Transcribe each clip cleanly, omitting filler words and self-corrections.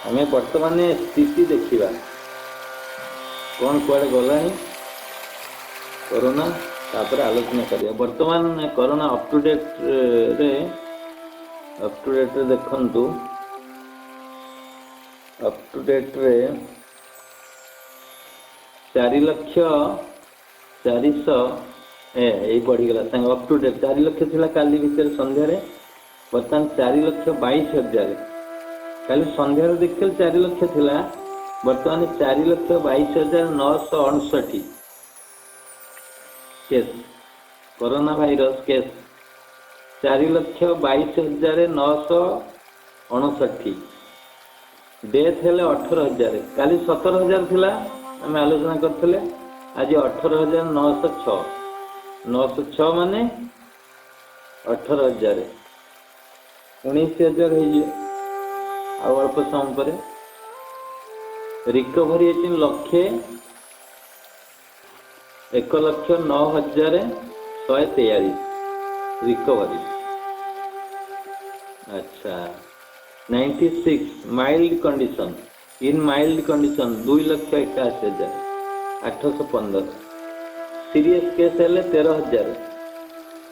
आम बर्तमान स्थिति देखा कौन कुआडे गलानी कोरोना तापर आलोचना करिया। बर्तमान कोरोना अप टू डेट रे देखंतु अप टू डेट रे 4,04,400 यही बढ़ीगला संग अप टू डेट 4 लाख थिला काली भितर संध्यारे बर्तमान 4,22,000 काली संध्यारे देखिल 4 लाख थिला बर्तमान 4,22,959 case corona virus case 4,22,959 death हेले 18,000 काली 17,000 थिला आम आलोचना करते आज 18,906 906 माने 18,000 19,000 अल्प समय पर रिकवरी लक्षे 1,09,143 रिकवरी। अच्छा 96 mild condition in mild condition 2,81,815 serious case हेले 13,000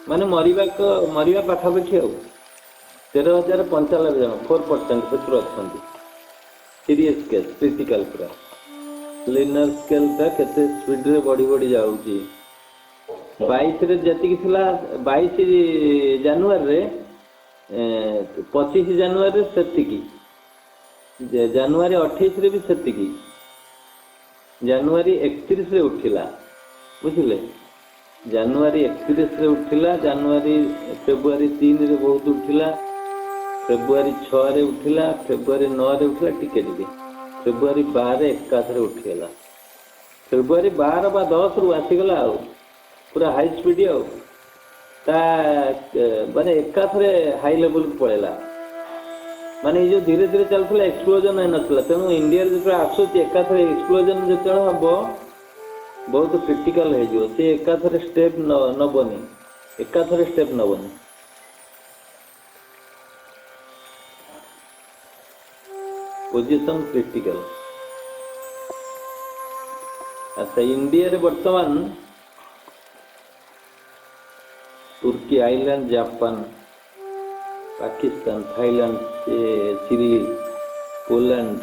माने मरिबा पाखापाखि 13,095 जन 4% से अच्छा सीरियस केस क्रिटिकल पूरा लिनर स्केल केते स्पीड रे बढ़ी बढ़ी जाउची 22 रे जति थिला 22 जनवरी रे 25 जनवरी रे सेतिकी जनवरी 28 रे भी सेतिकी जनवरी 31 रे उठिला बुझिले जनवरी 31 रे उठिला जनवरी फेब्रुआरी 3 रे बहुत उठिला फेब्रुआरी 6 रे उठिला फेब्रुआरी 9 रे उठिला टिके टिके फेब्रुआरी 12 एकाथरे उठिगला फेब्रुआरी 12 बा 10 रु आसीगला आ पूरा हाई स्पीड माने एकाथरे हाई लेवल को पड़ेला माने जो धीरे धीरे चलता एक्सप्लोजन है नसला तेणु इंडिया जो आसूची एकाथरे एक्सप्लोजन जो हम बहुत क्रिटिकल हो सी एकाथरे स्टेप नबनी एकाथरे स्टेप नबनी पोजिशन क्रिटिकल। अच्छा इंडिया रे वर्तमान तुर्की Iceland Japan Pakistan Thailand Chile Poland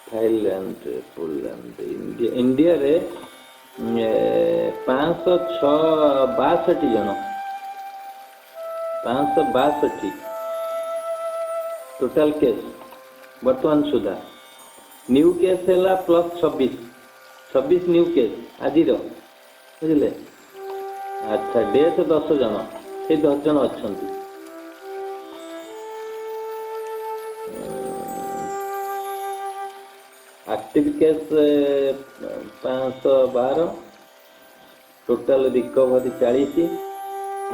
Thailand Poland India रे 562 जन 562 टोटल केस वर्तमान सुधा न्यू केस है प्लस 26 न्यू केस आज बुझे। अच्छा डेथ 10 जन से 10 जन अच्छा active case 512 total recovery 40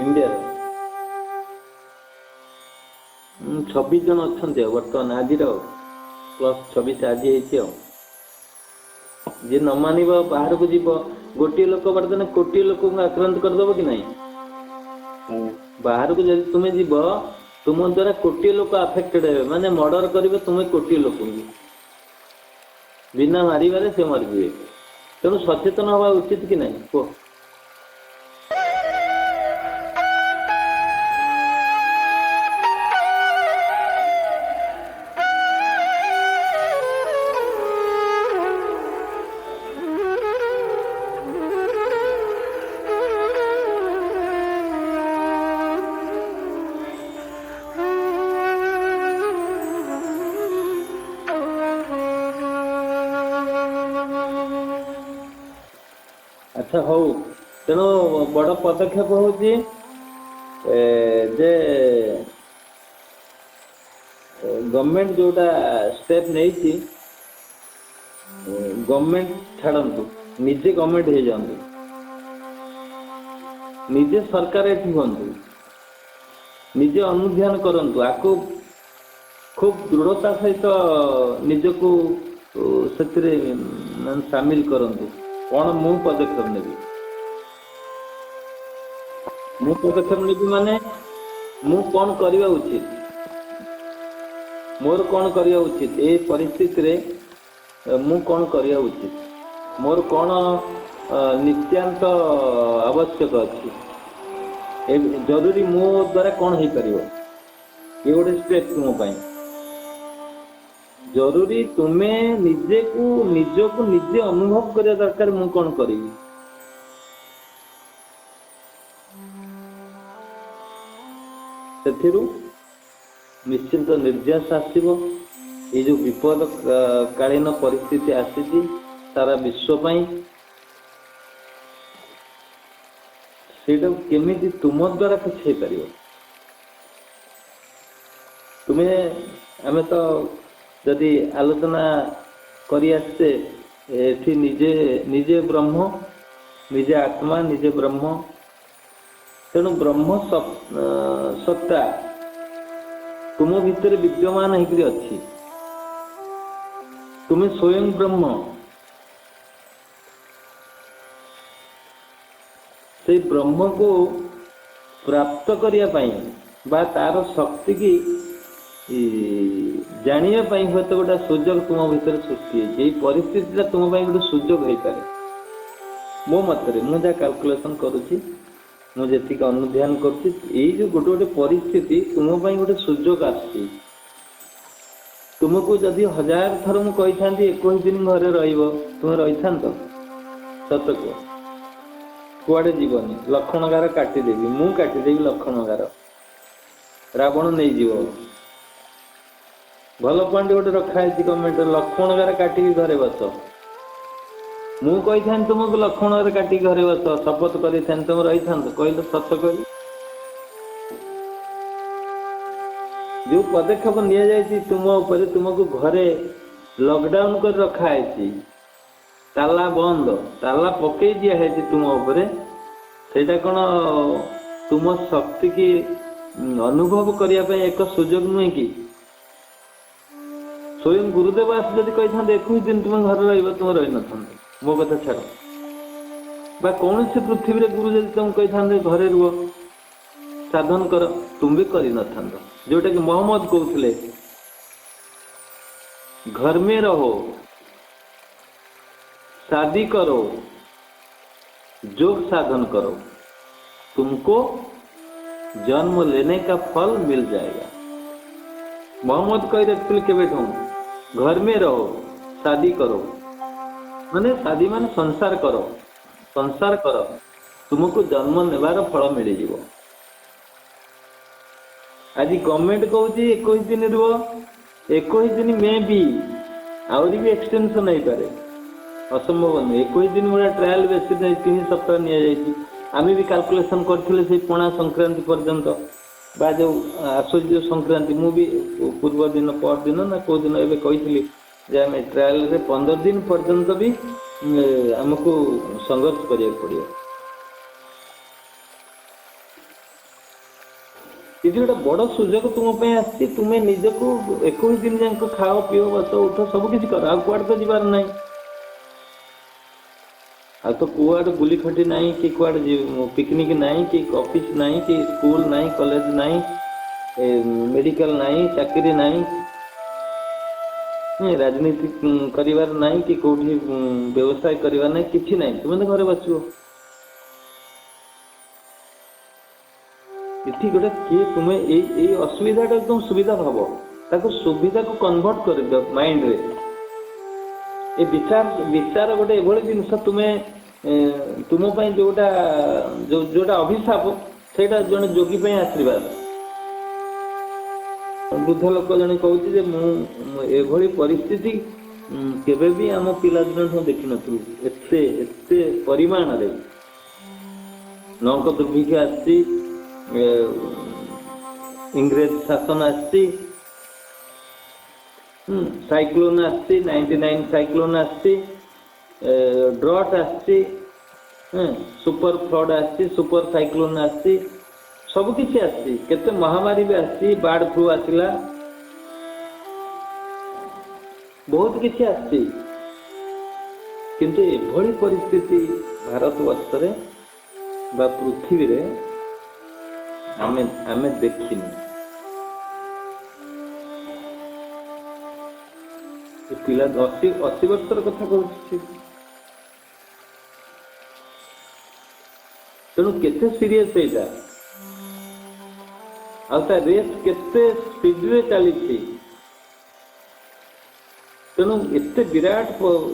India 26 जन अच्छा बर्तमान आज प्लस 26 आज जी न मान बाहर को जीव गोटे लोक बर्तमान कोटी लोक आक्रांत करदेव कि नहीं बाहर को जब तुम्हें जीव तुम द्वारा कोटी लोक अफेक्टेड हे माने मर्डर करेंगे तुम्हें कोटी लोक बिना मारे से मरजे तेणु सचेतन हवा उचित कि नहीं कह। अच्छा हो तेणु बड़ पदक्षेप हूँ जे गवर्नमेंट जोटा स्टेप नहीं गवर्नमेंट छाड़ू निजे गवर्नमेंट हो जातु निजे सरकार ये हूँ निजे अनुध्यान करंतु आपको खूब दृढ़ता सहित निजको से सामिल करंतु कौन मु पदक्षेप नेबी मु पदक्षेप नेबी माने मु कौन करवा उचित मोर कौन करिया उचित ए परिस्थिति रे मु कौन करिया उचित मोर कौन नित्यांत आवश्यक अच्छी जरूरी मो द्वारा कौन हो पार ये गोटे स्टेप तुम जरूरी तुम्हें निजे को निजे अनुभव करिया दरकार मु कौन करी से निश्चिंत निर्यास आसव ये जो विपद कालीन परिस्थिति आसी सारा विश्व सेटा केमिति तुम द्वारा किसी हो पार तुम्हें आम तो जदि आलोचना करी आसते एठी निजे निजे ब्रह्म निजे आत्मा निजे ब्रह्म तेणु ब्रह्म सत्ता तुम भितर विद्यमान होकर अच्छी तुम्हें स्वयं ब्रह्म से ब्रह्म को प्राप्त करने बा तार शक्ति की जानिया हुए तो गोटे सुजोग तुम भीतर सृष्टि है परिस्थिति तुम गोटे सुजोग हो पारे मो मत मुझे कैलकुलेशन करुच्ची मुझे अनुध्यान कर जो गोटे गोटे परिस्थिति तुम गोटे सुजोग आसी तुमको जदि 1000 थर मुझे था 21 दिन घरे तुम रही था सत को कुआडे जीवनी लक्षणगार काटिदेवी मु काटिदेवी लक्षणगार रावण नहीं जीव भल पॉइंट गोटे रखाई कमेंट लक्षणगार काटिकी घरे बस मु कही तुमको लक्षण काटिकी घरे बस शपथ कर तुम रही था कहल सत कह जो पदक्षेप नि तुम उपर तुमको घरे लॉकडाउन कर रखाई ताला बंद ताला पकई दिखाई तुम उपरे सेटा कौन तुम शक्ति की अनुभव करने एक सुजोग नुहे कि स्वयं गुरुदेव आस जब कही था 21 दिन तुम घर रही तुम रही न मो कथा छाड़ बा कौन से पृथ्वी रे गुरु जब तुम कही था घरे रुह साधन कर तुम भी कर न जोटा कि मोहम्मद कहते घर में रहो शादी करो योग साधन करो तुमको जन्म लेने का फल मिल जाएगा मोहम्मद कही रखते के घर में रहो शादी करो माने शादी माने संसार करो तुमको जन्म नेबार फल मिल जाए आज गवर्नमेंट कहूँ 21 दिन रुह 21 दिन में भी आहरी भी एक्सटेंशन हो पारे असंभव नुहे 21 दिन गोटे ट्रायल बेसिस 3 सप्ताह नि भी कैलकुलेशन करथिले से पणा संक्रांति पर्यंत बा जो आश्चर्य संक्रांति मु भी पूर्व दिन पर दिन ना को दिन एबे कहिथिली जे आम ट्रायल रे 15 दिन पर्यंत भी हमको संघर्ष करिया पड़ियो ये गोटे बड़ सुजोग तुम आसी तुम्हें निजक 21 दिन जाक खाओ पिओ बस उठ सब किसी कर आड़ तो जीवार ना आ तो कुआडे बुली खटी नहीं कि कुआडे पिकनिक नहीं कि ऑफिस नहीं कि स्कूल नहीं कॉलेज नहीं मेडिकल नहीं चाकरी नहीं राजनीति करिवार नहीं कि कोठी व्यवसाय करिवार नहीं किछि नहीं तुम तो घरे बसिबो इठी गोटे किए तुम्हें ये असुविधा तुम सुविधा भाव ताको सुविधा को कन्वर्ट कर दियो माइंड रे ए विचार गोटे एभली जिनस तुम्हें तुम जोटा जोटा अभिशाप सेटा जन जोगी आशीर्वाद वृद्ध लोक जन कहूँ एभली परिस्थिति केबे भी आम पिला दिन देखी नु एते परिमाण रे नौक दुर्भिक्ष आसी इंग्रेज शासन आसी साइक्लोन आसी 99 साइक्लोन आसी ड्रॉट आसी सुपर फ्लड आसी सुपर साइक्लोन आसी सब किसी आसी केते महामारी भी आसी बार्ड फ्लू आसिला बहुत किसी आसी किंतु एभली परिस्थिति भारतवर्ष रे बा पृथ्वी रे आमे देखिनी पिला 80 वर्षर कथा कहूँ तेणु केते सीरीयस एटा आउता रेस केते स्पीड रे चली तेणु एते विराट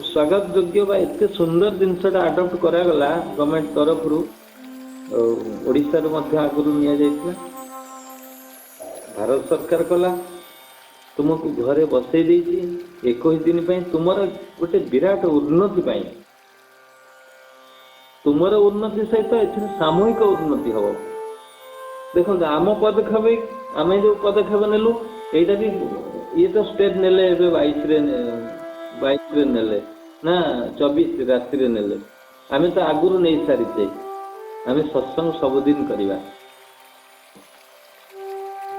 स्वागत योग्य बा एते सुंदर जिनसटा आडप्ट करागला गवर्नमेंट तरफ ओडिशा रे मध्य आगुरु निया जायतिला भारत सरकार कला तुमको घरे बसई देछि 21 दिन पई तुमर गोटे विराट उन्नति पई तुमर उन्नति सहित एथि सामूहिक उन्नति हबो देखो आम पदक्षेप आम जो पदक्षेप नेलु एटा भी ये तो स्टेप नेले 22 रे नेले ना 24 रात्रि रे नेले आमे तो आगुरु नै सारिछे आमे सत्संग सबुदिन करिबा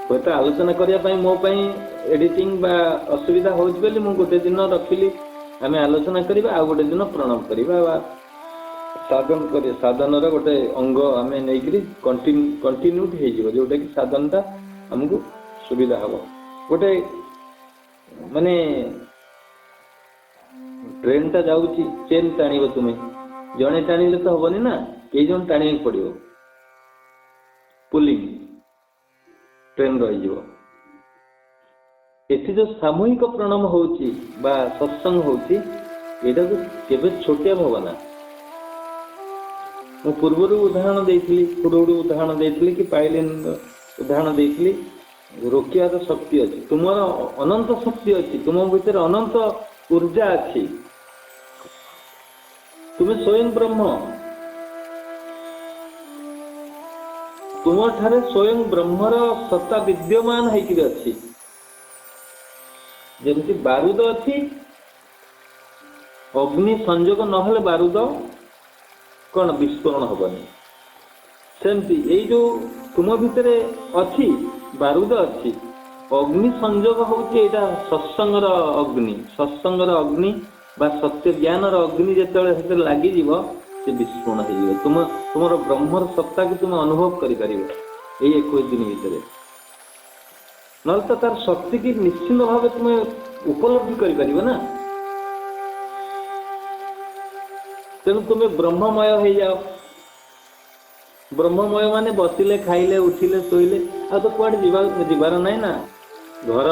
तो आलोचना करने मो एडिटिंग बा असुविधा हो गोटे दिन रखिली आम आलोचना करवा आ गोटे दिन प्रणाम करवा साधन कर साधन गोटे अंग आम नहीं कंटिन्यूटी हो जोटा कि साधनटा आमको सुविधा हम गोटे माने ट्रेन टा जाऊँगी चेन टाण तुम्हें जड़े टाणिले तो हेनी ना कई जन टाणी पड़ो पुलिंग ट्रेन रही एथि जो सामूहिक प्रणाम होची बा सत्संग होची एटा को केबे छोटिया भावना मु पूर्व उदाहरण देइथली पूर्व उदाहरण देइथली कि पाइलिन उदाहरण देइथली रोकिया तो शक्ति अछि तुमर अनंत शक्ति अछि तुम भीतर अनंत ऊर्जा अछि तुम्हें स्वयं ब्रह्म तुम ठारे स्वयं ब्रह्मर सत्ता विद्यमान होकर अच्छी जमती बारूद अच्छी अग्नि संजोग नहले बारूद कौन विस्फोरण हबनी सेमती यही जो तुम भितर अच्छी बारूद अच्छी अग्नि संजोग होची एटा सत्संगर अग्नि बा सत्य ज्ञानर अग्नि जिते लगी जीव से विस्फोरण हो तुम ब्रह्मर सत्ता की तुम अनुभव कर 21 दिन भितर ना तो तार शक्ति की निश्चिंत भाव तुम उपलब्धि कर ना तेणु तुम ब्रह्ममय हो जाओ ब्रह्ममय माने बसिले खाइले उठिले शोइले आ तो कुआडे जीवार नाई ना घर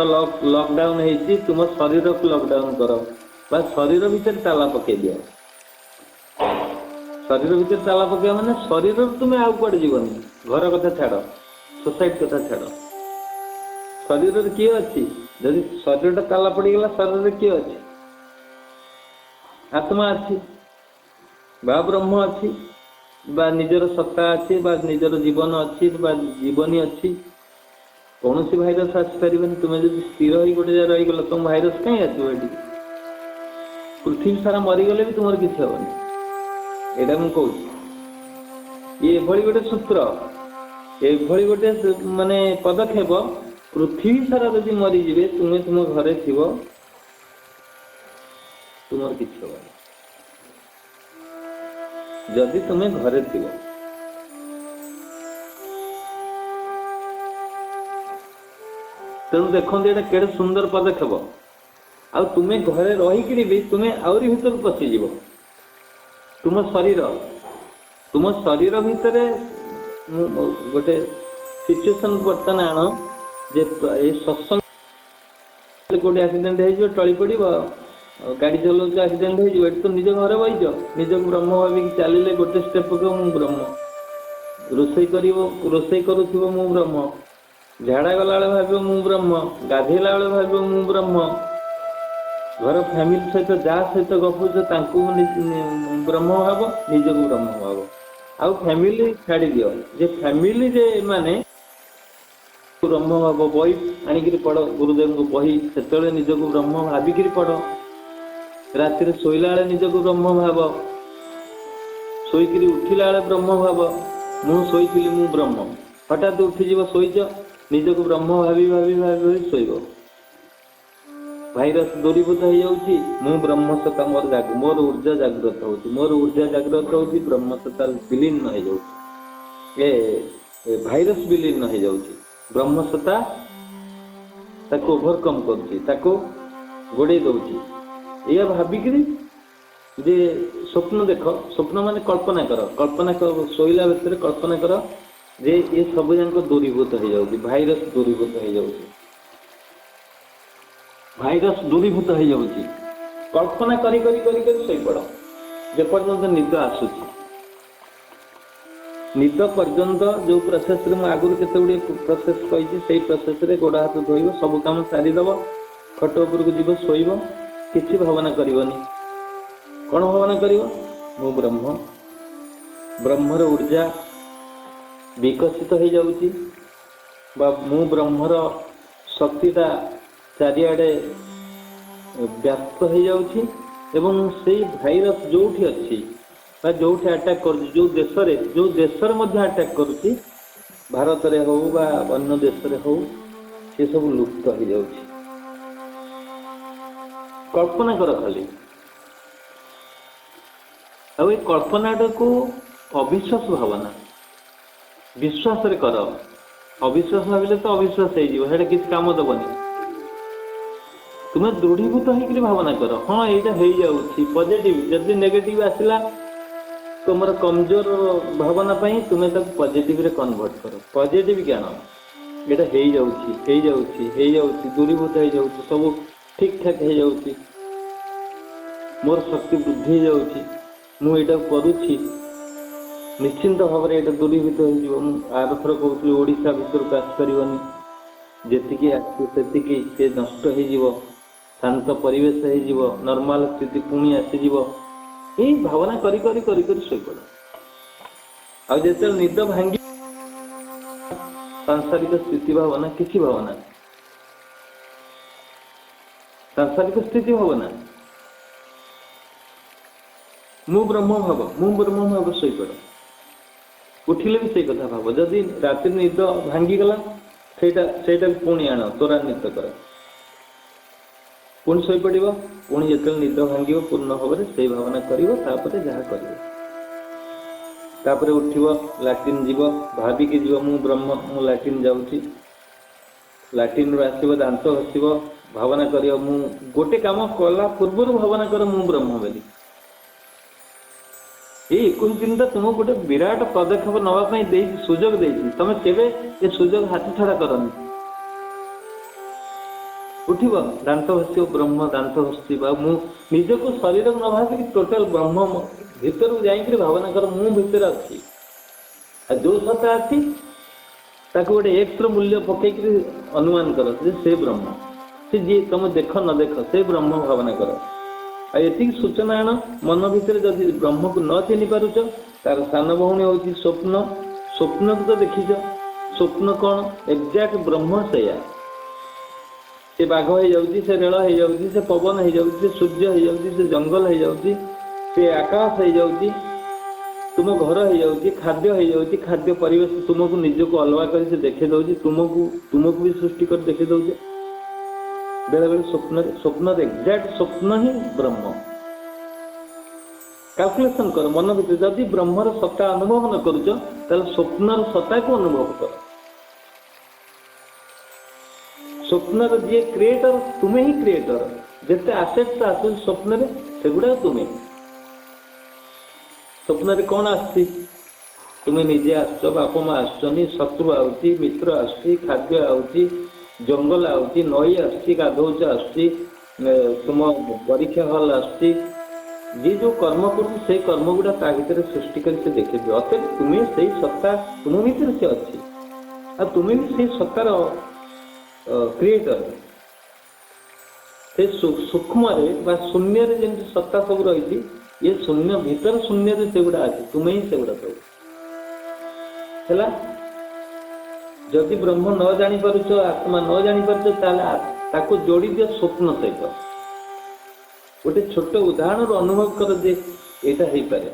लॉकडाउन है तुम शरीर को लॉकडाउन कर बा शरीर भीतर ताला पकई दियो शरीर भीतर ताला पकड़ मैंने शरीर तुम्हें आउ कड़े जीवनी घर कथा छाड़ सोसाइटी कथा छाड़ शरीर किए अच्छी जदि शरीर ताला पड़गला शरीर किए अच्छी आत्मा अच्छी बा ब्रह्म अच्छी बा निजर सत्ता अच्छी बा निजर जीवन अच्छी बा जीवनी अच्छी कौन सी भाइरस आसपारे तुम्हें जो स्थिर हो गोटे जगह रहीगल तुम भाइरस कहीं आसो ये पृथ्वी सारा मरीगले भी तुम किसी हेनी एटा मु कहूँ ये गोटे सूत्र ये गोटे माने पदक्षेप पृथ्वी सारा जब मरीजे तुम्हें तुम घरे थी तुम किसी हेनी जदि तुम्हें घरे थी तेणु देखते ये केड़े सुंदर पदक्षेप आ तुम्हें घरे रहीकि भी तुम्हें आहरी भीतर पशिज तुम शरीर भितर गोटे सिचुएशन बर्तमान आण जे सत्संग गोटे एक्सीडेंट हो टली पड़ गाड़ी चलाऊ एक्सीडेंट हो तो निज घर बहीच निज ब्रह्म भाविक चलिए गोटे स्टेप पकड़ मु ब्रह्म रोसई करूब मु ब्रह्म झाड़ा गला भाव मु ब्रह्म गाधेला भाव मु ब्रह्म घर फैमिली सहित जहाँ सहित गपुच ब्रह्म भाव निज को ब्रह्म भाव आउ फैमिली छाड़ी दियो जे फैमिली जे माने ब्रह्म भाव बही आणिक पढ़ गुरुदेव को बही से निज को ब्रह्म भाविक पढ़ राति शोला बेले निज को ब्रह्म भाव शोक उठिला बेले ब्रह्म भाव मु शोली मु ब्रह्म हठात उठीज शोच निज को ब्रह्म भावी भावी भावी शोब भाइरस दूरीभूत हो जाऊँगी मु ब्रह्म सत्ता मोर ऊर्जा जागृत होती मोर ऊर्जा जागृत होती ब्रह्म सत्ता विलीन हो जाऊँगी ए भाइरस विलीन हो जाऊँगी ब्रह्म सत्ता ओभरकम करुच्ची गोड़े दौची या भाविकी जे स्वप्न देख, स्वप्न माने कल्पना कर, कल्पना कर शोला भितर कल्पना कर जे ये सब जाक दूरीभूत हो जाऊँगी, भाइरस दूरीभूत हो जाऊँगी, भाइरस दूरीभूत हो जाऊँगी। कल्पना करी करी करी करी शोई पड़ जेपर्यंत निद आसूची। निद पर्यंत जो प्रोसेस रे आगुरी केते गुडी प्रोसेस कही से प्रोसेस रे गोड़ हाथ धोइब, सब काम सारीदेव, खट उपरକୁ जीव शोइब, किसी भावना करनी। कौन भावना कर? मु ब्रह्म, ब्रह्मर ऊर्जा विकसित हो जाऊँगी, मु ब्रह्मर शक्तिटा चारिआडे व्याप्त हो जाऊँगी एवं से भाइरस जो अच्छी जो अटैक कर जो देश अटैक करुच्ची, भारत रे हो बा अन्य देश रे हो, से सब लुप्त हो जाऊँगी। कल्पना कर खाली अब ये कल्पनाटा को अविश्वास भावना, विश्वास रे कर। अविश्वास भाविले तो अविश्वास हो किसी काम दबनी। तुम्हें दृढ़ीभूत होकर भावना कर, हाँ यहाँ हो पॉजिटिव। जदि नेगेटिव आसला तुम कमजोर भावना पाई तुम्हें तक पॉजिटिव रे कन्वर्ट कर। पॉजिटिव ज्ञान यहाँ हो दूरीभूत हो जाऊँ, सब ठीक ठाक हो जाऊँ, मोर शक्ति वृद्धि जाऊँगी, मुझे करुच्ची, निश्चिंत भाव में यहाँ दूरीभूत हो। आरथर कहूँ ओडिशा भितर को आसपारनी, जी आसे नष्ट हो, शांत परिवेश हो, नॉर्मल स्थिति पुणी आसीज। यही भावना करी करी करी करी शोई पड़। आ जो निद भांगी सांसारिक स्थिति भावना, किसी भावना सांसारिक स्थिति भावना, मु ब्रह्म भाव शोई पड़। उठिले भी से कथा भाव, जदि राति निद भांगी गला से पुणी आण त्वरान्वित कर, पुणी शोई पड़। पुणी जो निद भांग पूर्ण भाव से भावना कर जहाँ कर उठ लाट्रिन जीव, भाविकी जीव मु ब्रह्म, मु लाट्रिन जाऊँगी, लाट्रिन रू आसव दांत घसब, भावना कर मु गोटे काम कला पूर्व भावना कर मु ब्रह्म बोली। ये 21 दिन तुमको गोटे विराट पदक्षेप नापी सुजोग देती, तुम के सुजोग हाथ छड़ा करनी। उठब दांत घसी ब्रह्म दांत घसी निजक शरीर न भावी टोटाल ब्रह्म भीतर जाकर भावना कर मु भीतर अच्छी। जो सत्ता अच्छी गोटे एक्स मूल्य पकईक अनुमान कर से ब्रह्म, से जी तुम देख न देख से ब्रह्म भावना कर। आती सूचना आण मन भितर जदि ब्रह्म को न चिन्ह पारुच, तार सान भौणी हूँ स्वप्न। स्वप्न को तो देखीच, स्वप्न कौन एक्जाक्ट ब्रह्म सैया। से बाघ हो जाऊँगी, से रेल हो जाऊँगी, से पवन हो जाऊँगी, से सूर्य हो जाऊँगी, से जंगल हो जाऊँगी, से आकाश हो जाऊँगी, तुम घर हो जाऊँगी, खाद्य हो जाऊँगी, खाद्य परिवेश तुमको निजक अलग कर देखे दौर, तुमको भी सृष्टि कर देखे दौर। बेले बेले स्वप्न एक्जाक्ट स्वप्न ही ब्रह्म। कैलकुलेशन कर मन भीतर, जदि ब्रह्मर सत्ता अनुभव न करुच ताले स्वप्नर सत्ता को अनुभव कर। स्वप्नर जी क्रिएटर तुम्हें ही क्रिएटर, जिते आसेट्स आस स्वप्न से गुड़ा तुम्हें। स्वप्न कौन आसी तुम्हें निजे आस, बाप माँ आसुनी, शत्रु आउची, मित्र आसुची, खाद्य आउची, जंगल आउची, नई आसुची, गाधौच आसुची, तुम परीक्षा हल आसुची। जी जो कर्म करूँ से कर्म गुड़ा ता भीतर सृष्टि कर देखे अतः तुम्हें से सत्ता तुम भीतर से अच्छी, और तुम्हें भी से सत्तार क्रिएटर। से सूक्ष्म शून्य जमी सत्ता सब रही, ये शून्य भीतर शून्य से गुड़ा अच्छी, तुम्हें ही से गुड़ा सब है। जदि ब्रह्म न जानी पारुच, आत्मा न जानी पारुच, जोड़ी दियो स्वप्न सहित। गोटे छोट उदाहरण अनुभव कर जे एटा हो पारे।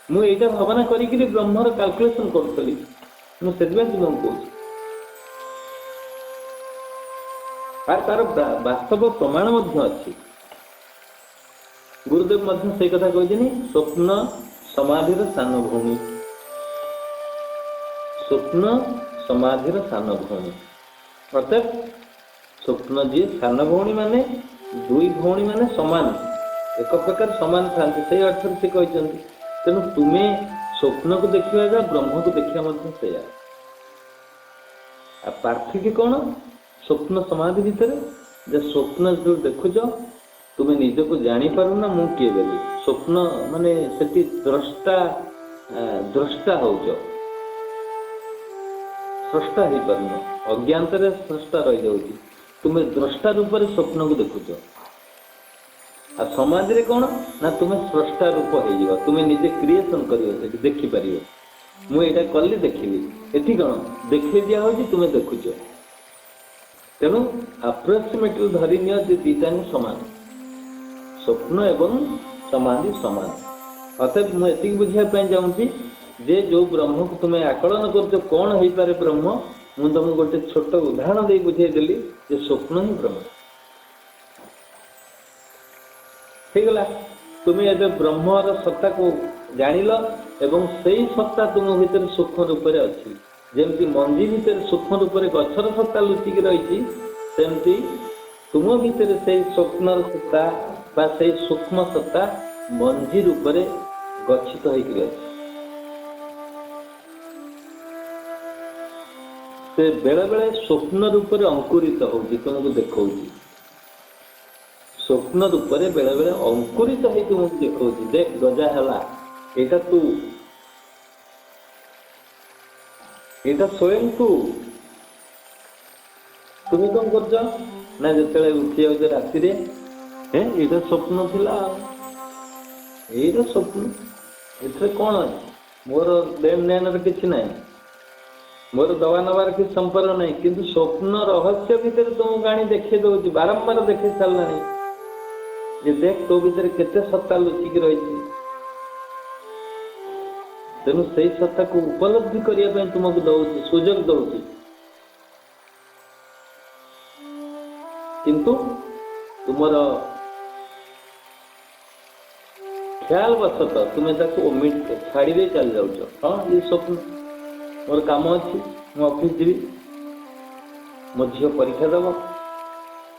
मुझे भावना करी ब्रह्मर कैलकुलेशन करी, मुझे तुमको कहूँ तार वास्तव प्रमाण अच्छी। गुरुदेव से कथा कहते स्वप्न समाधिर सान भूमि, स्वप्न समाधिर सान भौणी। अर्थात स्वप्न जी सान भौणी माने दुई भौणी माने समान, एक प्रकार समान थांती से अर्थ से कहते। तेणु तुम्हें स्वप्न को देखा ब्रह्म को देखा से पार्थिक्य कौन? स्वप्न समाधि भितर स्वप्न जो देखुच तुम्हें निजक जापर ना मु किए बोली। स्वप्न माने से द्रष्टा द्रष्टा हो स्रष्टा हो पार अज्ञात स्रष्टा रही जाऊँगी। तुम्हें द्रष्टा रूप में स्वप्न को देखुच। आ समाधि रे कौन ना तुम्हें स्रष्टा रूप हो तुम्हें निजे क्रिएशन कर देखिपर मुझे कली देखी एटी कौन देखे दिया हो तुम्हें देखुच। तेणु अप्रोक्सीमेटली धरी दीटा सामान स्वप्न एवं समाधि सामान। अर्थात मुझे बुझापी चाहूँगी जे जो ब्रह्म को तुम्हें आकलन कर कौन हो पारे ब्रह्म मुझे तुमको गोटे छोट उदाहरण दे बुझेदेली जे स्वप्न ही ब्रह्म होगला। तुम्हें एबे ब्रह्मर सत्ता को जानिल एवं सही सत्ता तुम भीतर सूक्ष्म रूप से अच्छी। जमती मंजी भीतर सूक्ष्म रूप से गछर सत्ता लुचिक रही सेमती तुम भीतर से स्वप्न सत्ता बा से सूक्ष्म सत्ता मंजी रूप से गच्छित होकर अच्छी। से बेले बेले स्वप्न रूप से अंकुरित हो तुमको देखा स्वप्न रूप से बेले बेले अंकुरित हो तुमको देखा देख गजा है एटा तू एटा स्वयं तू तुम्हें कौन कर ना जो उठी जाऊ राति ये स्वप्न थिला ये स्वप्न ए कौन मोर देन लेन किसी ना मोर दवा नबार किसी संपर्क नहीं किंतु स्वप्न रहस्य भितर तुमको आनी देखे दौर बारंबार देखे सारा जे देख तो भीतर केते सत्ता लुचिक रही। तेणु से सत्ता को उपलब्धि करने तुमको दौर सुजोग दौर किंतु तुमर ख्याल बसत तुम्हें ओमिट छाड़ी दे चल जाऊच। हाँ ये स्वप्न मोर काम अच्छी मु ऑफिस जीवी मो झील परीक्षा दब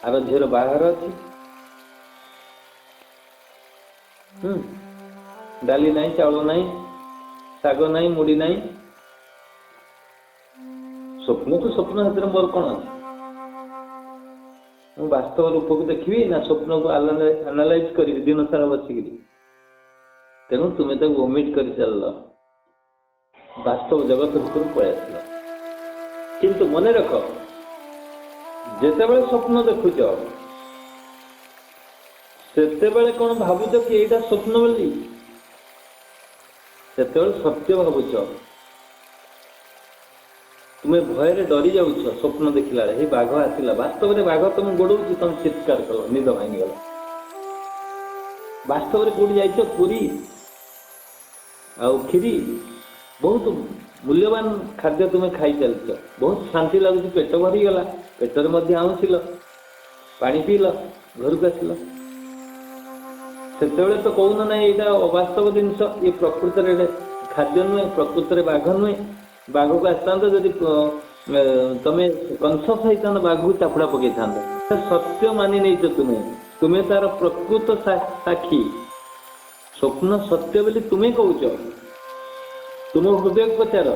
आर झीर बाहर अच्छी डाली ना चाउल ना शाग ना मुड़ी ना स्वप्न तो स्वप्न हाथ मोर कौन अच्छे मु वास्तव रूप को देखी ना स्वप्न को एनालाइज करी दिन सारा बसिक। तेणु तुम्हें ओमिट कर चल वास्तव जगत भीतर पलैस किंतु मन रख जिते स्वप्न देखुच से कौन भावुच कि यहाँ स्वप्न बोली से सत्य भावुच तुम्हें भय डरी जाऊछ स्वप्न देखला हे बाघ आसला वास्तव में बाघ तुम गोड़ तुम चित्कार कल निद भांगीगला वास्तव में कौटी जाइछ पुरी आउ खीरी बहुत मूल्यवान खाद्य तुम्हें खाई चल बहुत शांति लगुच पेट भरीगला पेटर मध्य आउल पानी पील घर को आसल से तो कहून ना यहाँ अवास्तव जिनस ये प्रकृत खाद्य नुहे प्रकृत बाघ नुहे बाघ को आसता जदि तुम्हें कनसस होता बाघ को चापुड़ा पकई था सत्य मानि नहीं तुम्हें तुम्हें तार प्रकृत साक्षी स्वप्न सत्य बोली तुम्हें कहूच तुम हृदय पचार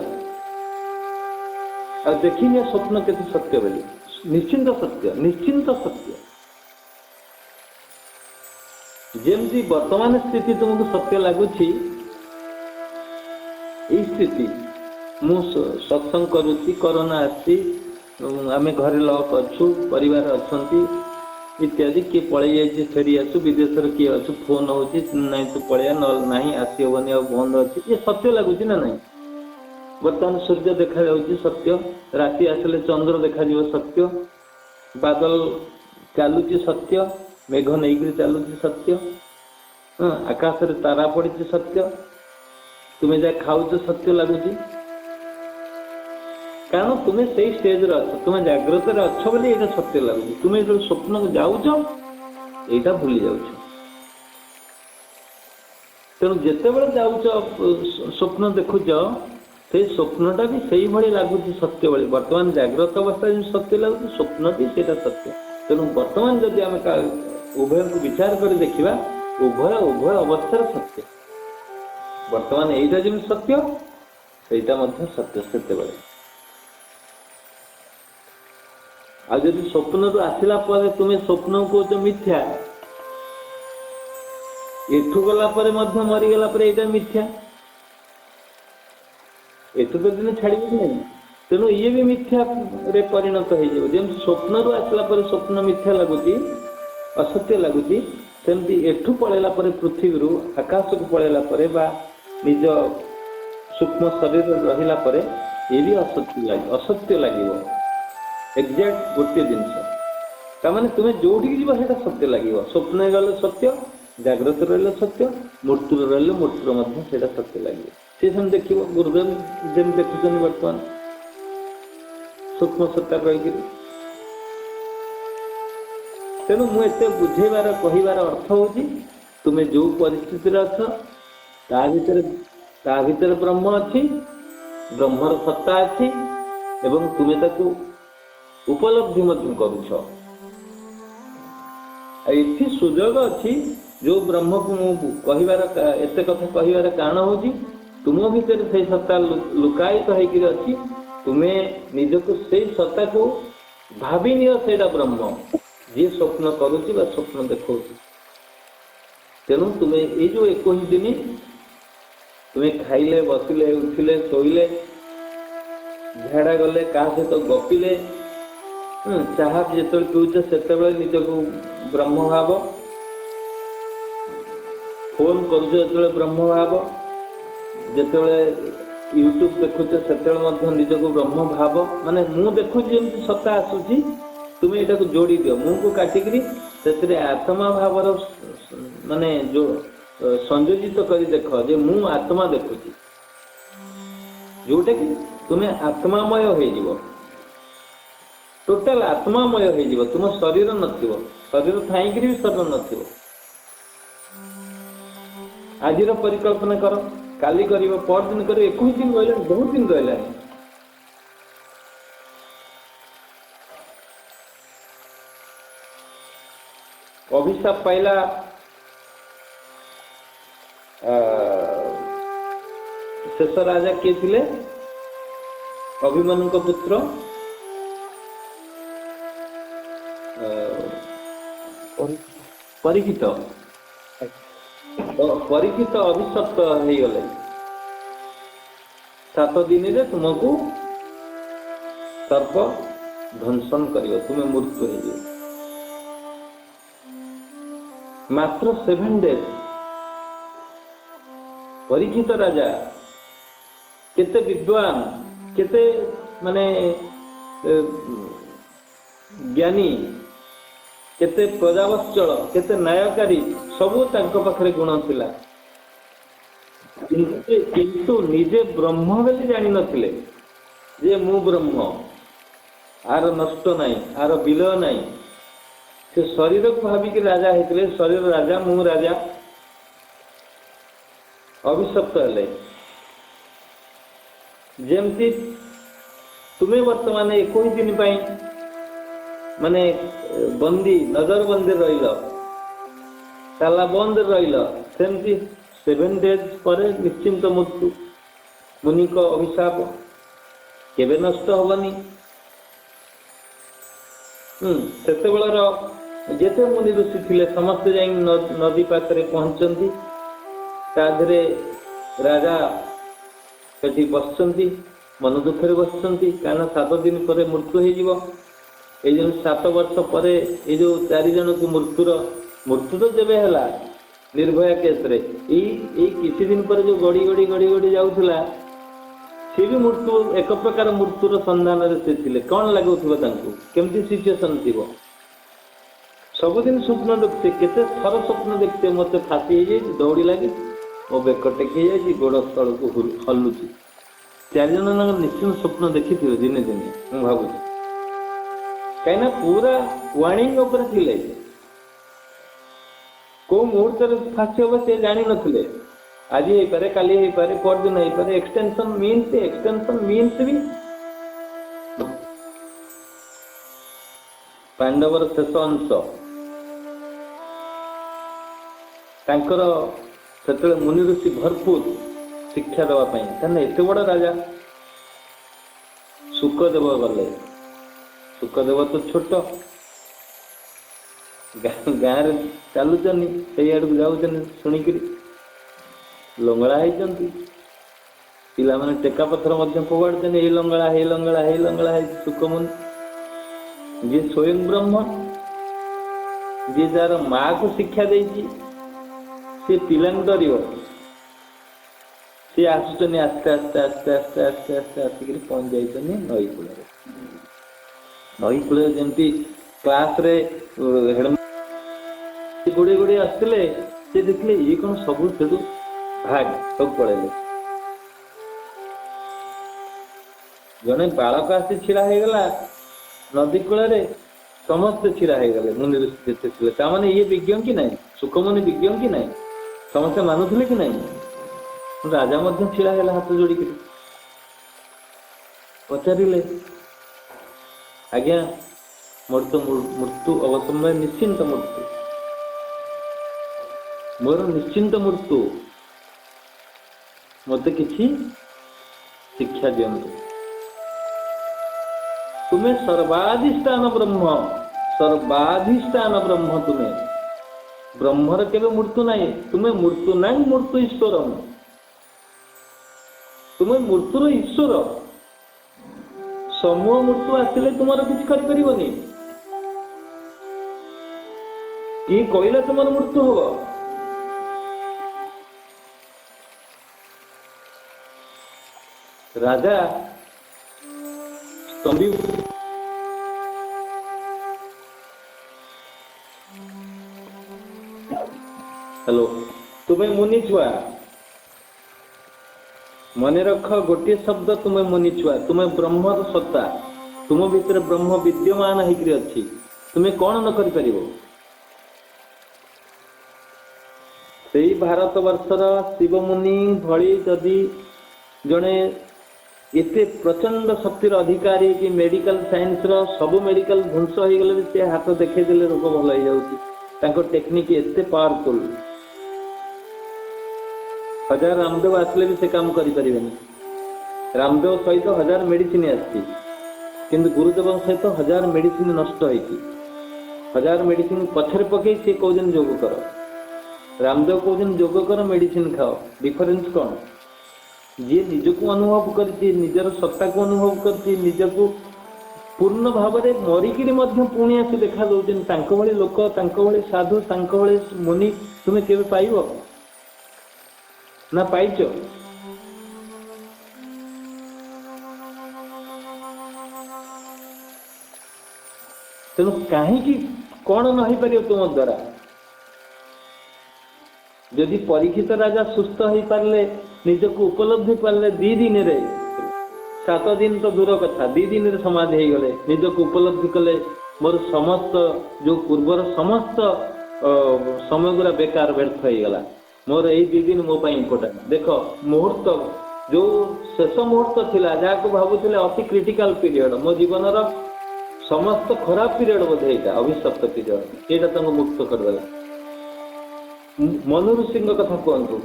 आ देखिए स्वप्न के सत्य बोली निश्चिंत सत्य जमती वर्तमान स्थिति तुमको सत्य लगुच स्थिति मु सत्संग करुच्ची कोरोना आसी आम घर लॉक अच्छु परिवार अच्छा इत्यादि किए पलि जाइए फेरी आसु विदेश किए अच्छु फोन हो तो पलैया ना आसी हेनी आ बंद अच्छी ये सत्य लगुच ना नहीं। बर्तमान सूर्य देखा जाऊँगी सत्य राति आसले चंद्र देखा सत्य बादल चलुची सत्य मेघ नहीं चलुची सत्य आकाश रे तारा पड़ी सत्य तुम्हें जहाँ खाऊ सत्य लगुच कारण तुम्हें से स्टेज तुम्हें जाग्रत अच्छ बोली ये सत्य लगुच तुम्हें जो स्वप्न को जाऊच यहाँ भूली जाऊच। तेणु जिते बड़े जाऊच स्वप्न देखुच से स्वप्नटा भी से ही लगुच सत्य भाई वर्तमान जाग्रत अवस्था जो सत्य लगुच स्वप्न भी से सत्य तेणु वर्तमान जदि आम उभय को विचार कर देखा उभय उभय अवस्था सत्य वर्तमान यहीटा जमी सत्य सहीटा सत्य से आज स्वप्न रू आसला तुम्हें स्वप्न कौच मिथ्या एठू गला मरीगला यहाँ मिथ्या एठू तो दिन छाड़ नहीं तेणु ये भी मिथ्या रे परिणत हो स्वप्न रू आसला स्वप्न मिथ्या लगुच असत्य लगुच सेमती एठू पलैला पृथ्वी रू आकाश को पलैला निज सूक्ष्म शरीर रहा ये भी असत्य लगे एक्जाक्ट गोटे जिनस ताने तुम्हें जोटी जीव से सत्य लगे स्वप्न गले सत्य जाग्रत रही सत्य मृत्यु रही मृत्यु सत्य लगे सी सेम देख गुरुदेव जमी देखुं बर्तमान सूक्ष्म सत्ता कहीकि तेणु मुझे बुझेबार कहबार अर्थ हूँ तुम्हें जो परिस्थिति अच्छ ता भीतर ब्रह्म अच्छी ब्रह्मर सत्ता अच्छी एवं तुम्हें ताकू उपलब्धि करुछ ये सुजोग अच्छी जो ब्रह्म को कहबार एत कथा कहबार कारण हूँ तुम भीतर से सत्ता लुकायित होकर अच्छी तुम्हें निजक से सत्ता को भावी निया ब्रह्म जी स्वप्न करुच्ची स्वप्न देखा तेणु तुम्हें ये जो 21 दिन तुम्हें खाइले बसिले उठिले शोइले झाड़ा गले क्या सहित गपिले चाह जो पीछे से निजक ब्रह्म भाव फोन कर ब्रह्म भाव जिते यूट्यूब देखुचे से निजक ब्रह्म भाव माने मु देखुची जमी सत्ता आसूची तुम्हें यहाँ जोड़ी दियो मुँह को काटिकी से आत्मा भाव माने जो संयोजित कर देख जे मु आत्मा देखुची जोटा कि तुम्हें आत्मामय हो टोटाल आत्मामय हो तुम शरीर नथिबो शरीर थाई भी शरीर नथिबो आज परिकल्पना कर काली कर पर दिन कर 21 दिन रहा बहुत दिन रहा अभिशाप पाइला शेष राजा किए थे अभिमन्यु पुत्र परीक्षित परीक्षित अभिशप्त हो गले 7 दिन में तुमको सर्प ध्वंसन कर तुम्हें मृत्यु हो मात्र 7 डेज परीक्षित राजा केते विद्वान केते माने ज्ञानी केते प्रजावत्सल केते न्यायकारी सबू तांको पाखरे गुण थिला किंतु निजे ब्रह्म बोली जानी नथिले जे मु ब्रह्म आर नष्ट नहीं आर विलय नहीं से शरीर को भाविक राजा होते शरीर राजा मु राजा अभिशप्त हेले जमती तुम्हें वर्तमान 21 दिन माने बंदी नजर बंदी रही ताला बंद रही 7 डेज पर निश्चिंत मृत्यु मुनि को अभिशाप केबे नष्ट हबनी सेते बेलर जेते मुनि ऋषि थिले समस्त जाई नदी पाखरे पहुंचंती ताधरे राजा सेठी बसचंती मन दुखरे बसचंती काना 7 दिन पर मृत्यु हो ये 7 वर्ष पर ये जो 4 जन को मृत्यु तो जब है निर्भया केस रे किसी दिन पर जो गड़ी गड़ी गड़ी गड़ी जाऊला सी भी मृत्यु एक प्रकार मृत्युर संधान से कौन लगुव केमती सिचुएसन थी सबुदिन स्वप्न देखते केते थर स्वप्न देखते मत फासी दौड़ी लगे मो बेक टेकी जाए गोड़ स्थल को हलुची 4 जन निश्चित स्वप्न देखी थे दिने दिने मुझे भावुँ कहीं पूरा वार्निंग उपर थिले को मुहूर्त फांसी हम से जानी नथिले आज हो पारे काली हो पारे परदिन हो पारे एक्सटेंशन मीन्स भी पांडवर शेष अंश तांकर सेतले मुनि ऋषि भरपूर शिक्षा देवाई कहने एत बड़ राजा सुखदेव गले सुखदेव तो छोट गाँव चलुचन से आड़ जाऊन शुणिक लंगड़ा होती पिला माने टेका पत्थर फोगाड़ते ये लंगड़ा हे लंगड़ा हे लंगड़ा है सुखमुनि जी स्वयं ब्रह्म जी जार माँ को शिक्षा देती सी पिला डर सी आसुचनी आस्ते आस्ते आस्ते आस्ते आस्ते आस्ते आसिक पहुंच जाइए नई कूल नई कूल जमी क्लास रे गुड़े गुड़े आसते सी देखले ये कौन सब भाग सब पड़े जड़े बालक आसी छिड़ा होगला नदी कूल समस्ते छिड़ा होगले मुनि ऋषि ताने ये विज्ञ कि ना सुखमुनि विज्ञ कि ना समस्ते मानुले कि ना राजा मध्य छिड़ा है हाथ जोड़िक पचारे आज्ञा मोर तो मृत्यु अवसमय निश्चिंत मृत्यु मोर निश्चिंत मृत्यु मत किसी शिक्षा दियंतु तुम्हें सर्वाधिष्ठान ब्रह्म तुम्हें ब्रह्मर केवे मृत्यु नहीं तुम्हें मृत्यु नहीं मृत्यु ईश्वर तुम्हें मृत्युर ईश्वर समूह मृत्यु आसिले तुम किसी करें कि कहले तुम मृत्यु हम राजा स्तंभी हेलो तुम्हें मुनि छुआ मन रख गोटे शब्द तुम्हें मुनि छुआ तुम्हें ब्रह्म सत्ता तुम भीतर ब्रह्म विद्यमान होकर अच्छी तुम्हें कौन न कर से भारत वर्षर शिव मुनि भली जदि जड़े एते प्रचंड शक्तिर अधिकारी कि मेडिकल साइंस रो सब मेडिकल ध्वंस हो गले से हाथ देखे देले रोग भल हो जाउची टेक्निक एते पावरफुल हजार रामदेव आसले भी से काम करि परिबेनी रामदेव सहित हजार मेडिसिन आसी किंतु गुरुदेव सहित हजार मेडिसिन नष्ट होती हजार मेडिसिन पछरे पकई से कहजन योग कर रामदेव कहजन योग कर मेडिसिन खाओ डिफरेंस कौन जी निजको अनुभव करती निजर सत्ता को अनुभव करती निजको पूर्ण भाव में मरिकी पुणी आसी देखा दौरान तांको भली लोक तांको भली साधु तांको भली मुनि तुम्हें केवे पाइब ना पाइच तेणु कहीं कौन न हो पार तुम द्वारा जदि परीक्षित राजा सुस्थ हो पारे निजको उपलब्धि पारे 2 दिन रे 7 दिन तो दूर कथा 2 दिन रे समाधि हो गले निजको उपलब्धि कले मोर समस्त जो पूर्वर समस्त समय गुरा बेकार व्यर्थ हो गला मोर यही 2 दिन मो इम्पोर्टेंट देख मुहूर्त जो शेष मुहूर्त थिला जहाँ भावुले अति क्रिटिकल पीरियड मो जीवन समस्त खराब पीरियड बोधे यहाँ अभिशप्त पीरियड ये मुक्त करदेला मनु ऋषि कथा कहतु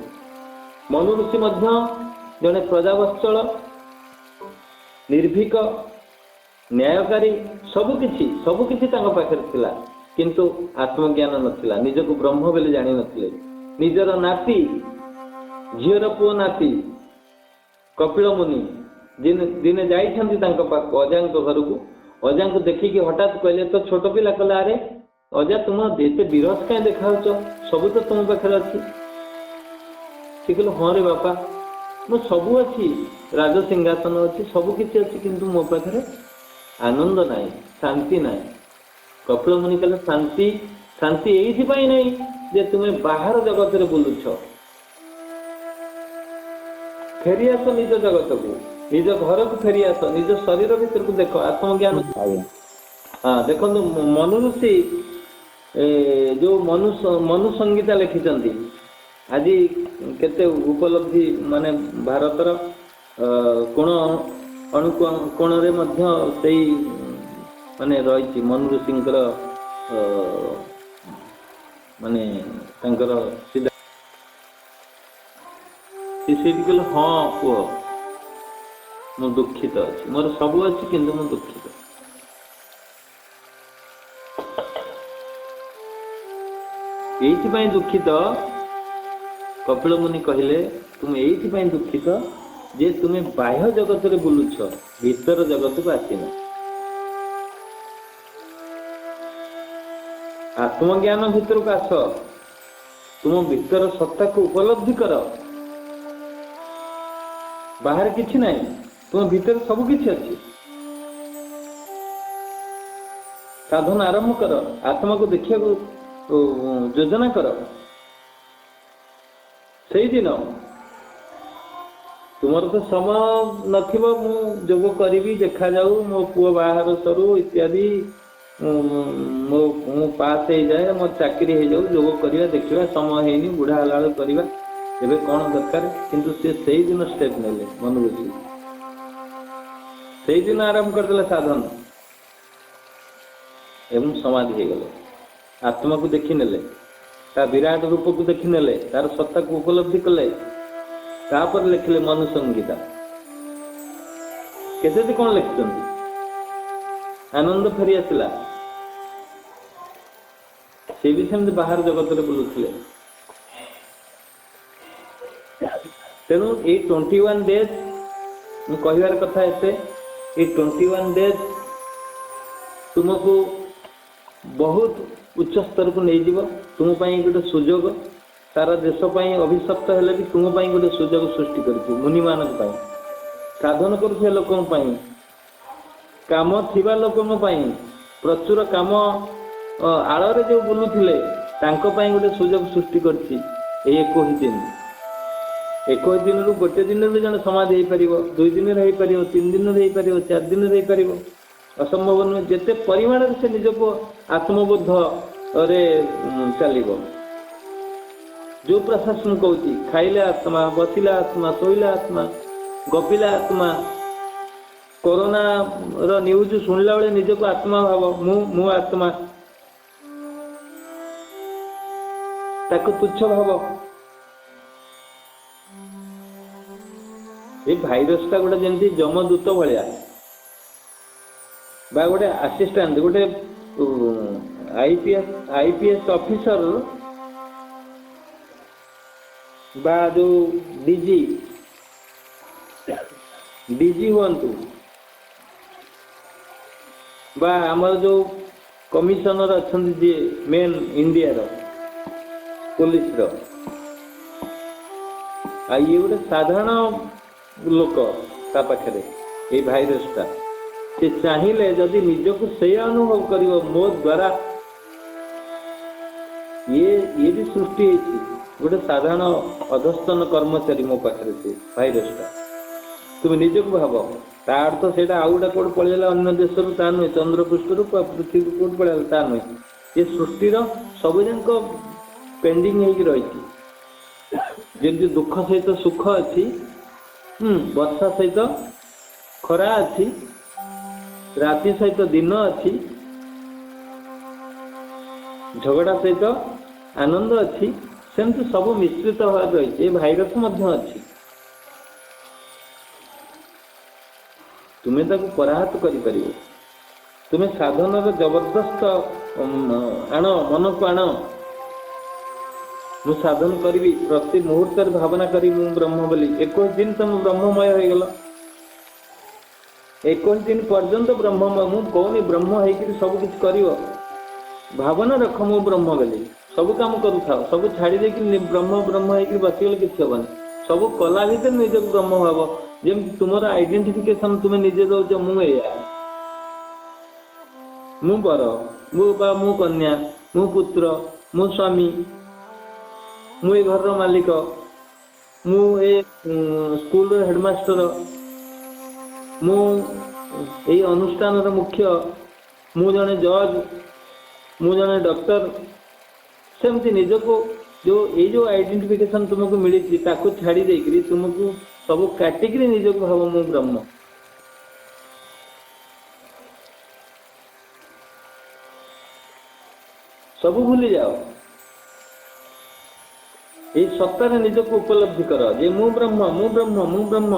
मनु ऋषि जड़े प्रजावत्सल निर्भीक न्यायकारी सबकिछि पाखे थिला किंतु आत्मज्ञान नथिला निजको ब्रह्म बोली जानी नथिले निजर नाती झीर पुओ नाती कपिल मुनि दिने जाइछन्ति तांको पाख अजा घर को अजा को देखिकी हठात कहले तो छोट पिला कहला अरे अजा तुम एते विरस कहीं देखा सब तो तुम पाखे अच्छी सी कहले हाँ रे बापा मो सबू अच्छी राज सिंहासन अच्छी सबकि अच्छी किंतु मो पाखे आनंद ना शांति ना कपिल मुनि कहले शांति शांति यही नहीं जे तुम्हें बाहर जगत रे बुलुछ फेरी आस निज जगत को निज घर को फेरी आस निज शरीर भीतर को देख आत्मज्ञान हाँ देखो मनु ऋषि जो मनु संगीता लिखिं आज केते उपलब्धि माने भारतर कोण अणुकोण रे मध्य सेई माने रही मनु ऋषिंकर माने तांकर सीधा कहले हाँ पुओ मु दुखित अच्छी मोर सब अच्छी किंतु मु दुखित ये दुखित कपिल मुनि कहले तुम ये दुखित जे तुम्हें बाह्य जगत रे बुलुछ भीतर जगत को आसीन आत्मज्ञान भीतर को आस तुम भीतर सत्ता को उपलब्धि कर बाहर किछि नहीं तुम भीतर सब किछि अच्छी साधन आरंभ कर आत्मा को देखिया योजना कर से दिन तुमर तो समय नथिबो मु जोग करी देखा जाऊ मो पुओ बाहर सरू इत्यादि मो पास हो जाए मो चाकरी हो जाऊ जोग करवा देखा समय हैनी बुढ़ा हला करवा एबे कौन दरकार किंतु से दिन स्टेप नेले मनु ऋषि से दिन आरंभ करदेले साधन एवं समाधि हो गले आत्मा को देखी नेले ता विराट रूप को देखी नेले तार सत्ता को उपलब्धि कले तापर लिखले मनु संगीता केते कौन लिखिछन्ति आनंद फेरी आसला से भी सेमती बाहर जगत रे बुलुथिले तेणु ये 21 डेज मु कहिवार कथा एते ये 21 डेज तुमको बहुत उच्च स्तर को नहीं जीव तुम गोटे सुजोग सारा देश अभिशप्त हेले भी तुम गोटे सुजोग सृष्टि कर मुनि मान साधन कर लोक काम थिबा लोक प्रचुर काम आଳରେ जो बुलुथिले गोटे सुजोग सृष्टि करछि 21 दिन 21 दिन रु गोटे दिन भी जन समाधि हो पार 2 दिन हो पार 3 दिन हो पार 4 दिन हो पार असंभव नुहे जिते परिमाण से निजको आत्मबोध रे चलो जो प्रशासन कहती खाइले आत्मा बसिला आत्मा शोला आत्मा गपिला आत्मा कोरोना रो न्यूज शुणला बेले निजको आत्मा भाव मु आत्मा ताको तुच्छ भाव ये भाइरस टा गोटे जमी जमदूत भाया बा गोटे आसिस्टांट गोटे आईपीएस ऑफिसर बा जो डीजी हुंतु बा आमर जो कमिशनर अच्छा जी मेन इंडिया रो पुलिस रो ये गोटे साधारण लोक ता पाखरे ये भाइरस टा से चाहिए जदि निजको से अनुभव कर मो द्वारा ये भी सृष्टि गोटे साधारण अधस्तन कर्मचारी मो पाखे से भाइरस टा तुम निजको भाव तार तो से आउ गोटे कौट पलैला अन्य देश ता नुहे चंद्रपृष्ठ रू पृथ्वी कौट पलैला ता नुहे ये सृष्टिर सबुजाक पेंडिंग हो रही जमी दुख सहित सुख अच्छी वर्षा सहित खरा अच्छी राति सहित दिन अच्छी झगड़ा सहित आनंद अच्छी सेमती सब मिश्रित भाव रही भाइरस अच्छी तुम्हें ताको पराहत कर तुम्हें साधन जबरदस्त आण मन को आण मु साधन करी प्रति मुहूर्त भावना करी मु ब्रह्म बोली 21 दिन तुम ब्रह्ममय हो गल 21 दिन पर्यंत ब्रह्ममय मु कौनी ब्रह्म होकर सब किछ करियो भावना रख मु ब्रह्म बोली सब काम करूथा सब छाड़ी दे कि ब्रह्म ब्रह्म होकर बसीगले किछ हेबन सब कला भीतर निज ब्रह्म भाव जेम तुमर आइडेंटिफिकेशन तुम निजे दौच मु या मु बर मु कन्या मु पुत्र मु स्वामी मु ए घर मालिक मु ए स्कूल हेडमास्टर मु ए अनुष्ठान मुख्य मु जने जज मु जने डॉक्टर सेमती निजको जो आइडेंटिफिकेशन तुमको मिली ताको छाड़ी देकरी तुमको सब काटिकी निजको भाव मु ब्रह्म सब भूली जाओ, ये सत्तार निजक उपलब्धि कर जे मु ब्रह्म मु ब्रह्म मु ब्रह्म।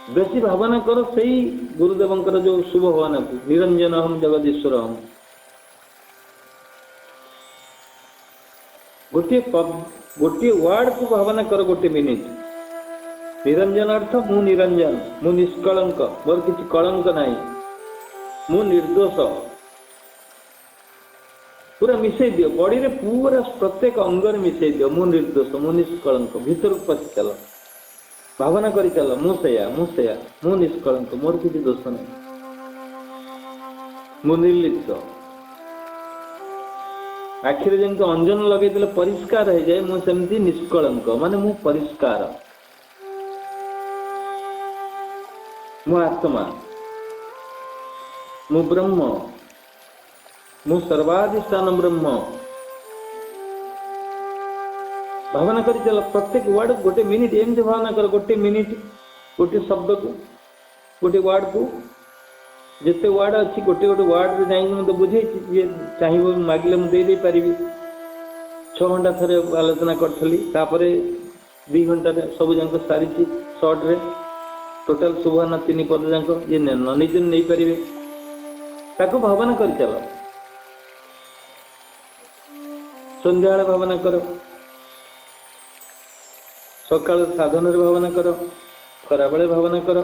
बेसी भावना करो सही गुरुदेवंकर जो शुभ भावना को निरंजन हम जगदीश्वर हम। गोटे वार्ड को भावना कर गोटे मिनिट। निरंजन अर्थ मु निरंजन, मु निष्कलंक, मोर किसी कलंक नहीं, मु निर्दोष। पूरा मिसई दियो बॉडी रे, पूरा प्रत्येक अंगर मिसई दियो मु निर्दोष मु निष्कलंक। भीतर पशि चल, भावना करी चल मु सेया मु निष्कलंक, मोर किसी दोष नहीं, मु निर्लिप्त। आखिर जमी अंजन लगे परिष्कार हो जाए, मु सेमती निष्कलंक माने मु परिष्कार, मु आत्मा, मु ब्रह्म, मु सर्वाधिष्ठान ब्रह्म। भावना करी चल प्रत्येक वर्ड गोटे मिनिट एमती भावना कर, गोटे मिनिट गोटे शब्द को गोटे वर्ड को जिते वर्ड अच्छी गोटे गोटे वर्ड रे जाई मते बुझे जे चाहिबो मागिले मु दे दे परिबी। 6 घंटा थरे आलोचना करथली, तापरे 2 घंटा रे सब जंक सारी शॉर्ट रे टोटल सुभाना 3 पद जंक जे न निजे नहीं परिबे, ताको भावना करी चल। संध्या भावना करो, सकाल साधन भावना करो, खरा बेले भावना करो।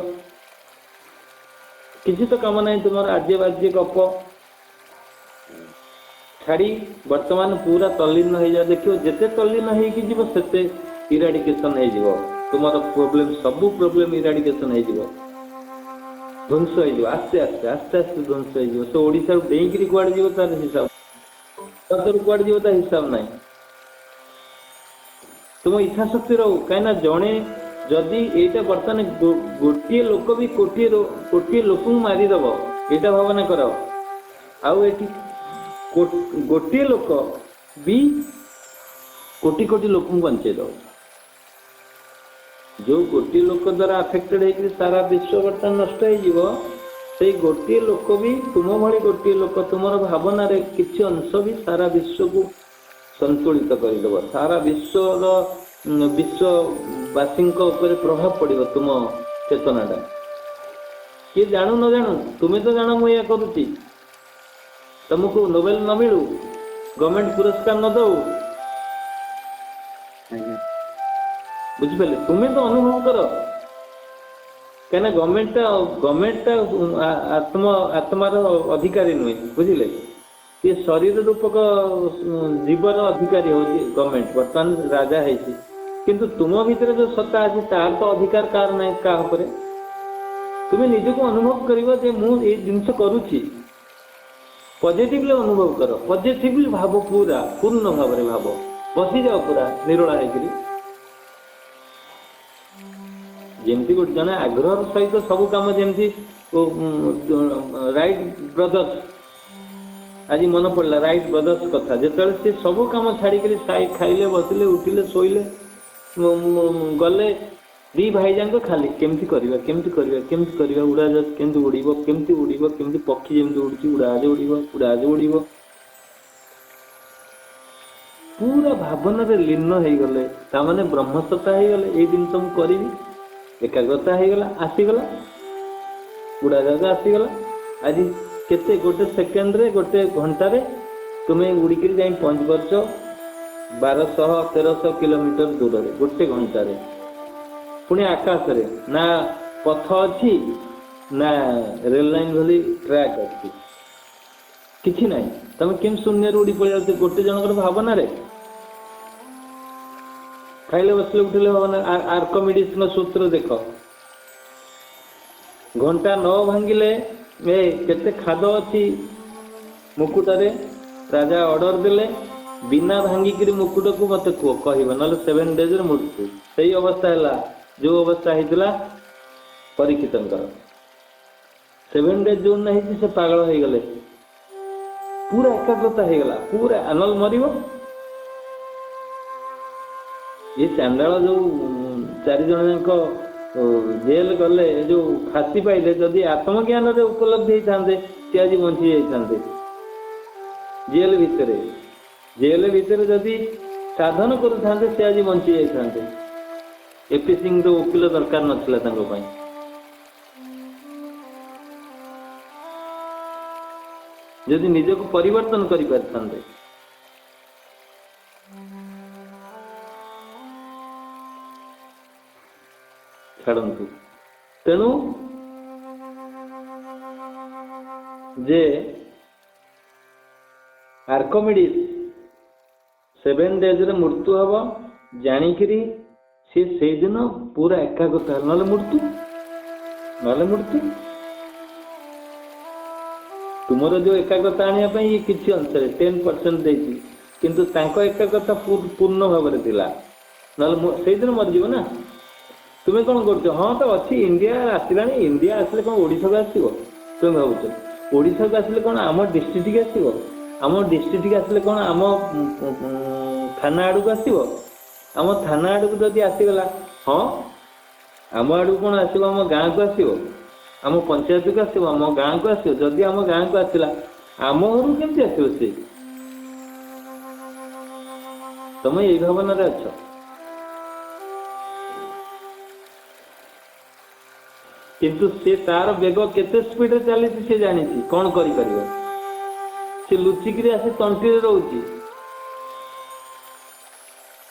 किसी तो कम नहीं तुम आज्य बाज्य गप छाड़ी वर्तमान पूरा तल्लीन हो जाए। देखियो जिते तल्लीन हो सेते इराडिकेशन हो, तुम प्रोब्लेम सब प्रोब्लेम इराडिकेशन हो, ध्वंस हो, आस्ते आस्ते आस्ते आस्ते ध्वंस हो। तो ओडिशा डेईकरी कुआड़ जीव तार हिसाब, कुआड़ जीव तार हिसाब ना। तुम इच्छा शक्ति रो कहीं जड़े जदि यहाँ बर्तमान गोटे लोक भी कोटी लोक मारिदेव, यहाँ भावना कर। गोटे लोक भी कोटी कोटी लोक बंचे दो। जो गोटे लोक द्वारा अफेक्टेड हो सारा विश्व बर्तमान नष्ट हो, गोटे लोक भी तुम भली गोटे लोक तुम भावना रे किसी अंश भी सारा विश्व को संतुलित करदेव। सारा विश्ववासी प्रभाव पड़ो तुम चेतनाटा। किए जानू न जानू तुम्हें तो जान मुझे करुच्ची, तुमको नोबेल न मिलू, गवर्नमेंट पुरस्कार न दो, बुझिपारे तुम्हें तो अनुभव कर। कहीं गवर्नमेंट आत्मार अधिकारी नुहे, बुझे ये शरीर रूपक जीवर अधिकारी हो गवर्नमेंट बर्तमान राजा है, किंतु तुम भीतर जो सत्ता अच्छी तार तो अधिकार कार ना क्या तुम्हें निजक अनुभव कर मुझे जिनस करुच्ची। पॉजिटिवली अनुभव कर, पॉजिटिवली भाव, पूरा पूर्ण भाव में भाव, बसी जाओ पूरा निरोला होकर। जमती गोटे जन आग्रह सहित सब कम जमती राइट ब्रदर्स, आज मन पड़ा राइट ब्रदर्स कथा, जो सी सब कम छाड़ी खाइले बसिले उठिले शोइले गले दी भाई जाक खाली केमती करवा उड़ाज केमती उड़ीब केमती पक्षी जमी उड़ी उड़ाज उड़ीब पूरा भावना रे लीन हो गले, तामाने ब्रह्मसत्ता हो गले। ये जिन मुझे करी एकाग्रता होगला, आसीगला उड़ाजाक आसीगला। आज केते गोटे सेकेंड रे गोटे घंटा रे तुम्हें उड़िकी जाई पहुंच पारछ 1200-1300 किलोमीटर दूर रे गोटे घंटा रे। पुणी आकाश रे ना पथ अच्छी ना रेल लाइन भली ट्रैक अच्छी, किछि नहीं। तुम केम शून्य उड़ी पड़ जाते गोटे जनकर भावना रे। खाइले बसले उठिले भावना। आर्किमिडीज सूत्र देख, घंटा न भांगिले केते खाद अच्छी मुकुटारे। राजा ऑर्डर देले बिना भांगिकी मुकुट को मत कह ना 7 डेज मृत्यु। सही अवस्था है जो अवस्था होता परीक्षित 7 डेज जो नहीं से पागल हो गले, पूरा एकाग्रता हो गला, पूरा आनल मर। ये चांडाल जो 4 जन जाक जेल गले जो फांसी पाइले, जदि आत्मज्ञान उपलब्धि होते सी आज बंची जाते। जेल भितर जदि साधन करुଥାନ୍ତେ से आज बंची जाइଥାନ୍ତେ। एपी सिंह रो वकील दरकार नथिला तांको पई। जदि निजको परिवर्तन करि पारଥାନ୍ତେ। छाड़ू तेणु जे आर्किमिडीज 7 days रे मृत्यु हब जानिकरी से दिन पूरा एकाग्रता नले मृत्यु तुमर जो एकाग्रता आने ये किसी अंश 10% देती किंतु तांको एकाग्रता पूर्ण भाव में थिला से दिन मरजीव ना। तुम्हें कौन कर हाँ तो अच्छी इंडिया आसला इंडिया आसले कौन ओडिशा को आसो तुम भावुच ओडिशा को आसले कौन आम डिस्ट्रिक्ट आसो आम डिस्ट्रिक्ट आसले कौन आम थाना आड़ को आसो आम थाना आड़ को जदि आसीगला हाँ आम आड़ कौन आसो आम गाँ को आसो आम पंचायत को आसो आम गाँ को आसो जदि आम गाँ को आसला आम घर केमती आसो से तुम यही भावना अच्छ। किंतु से तार बेग केते स्पीड रे चली से जानी कौन करि परिबो से लुचिकी आसी तंटी रे रहउची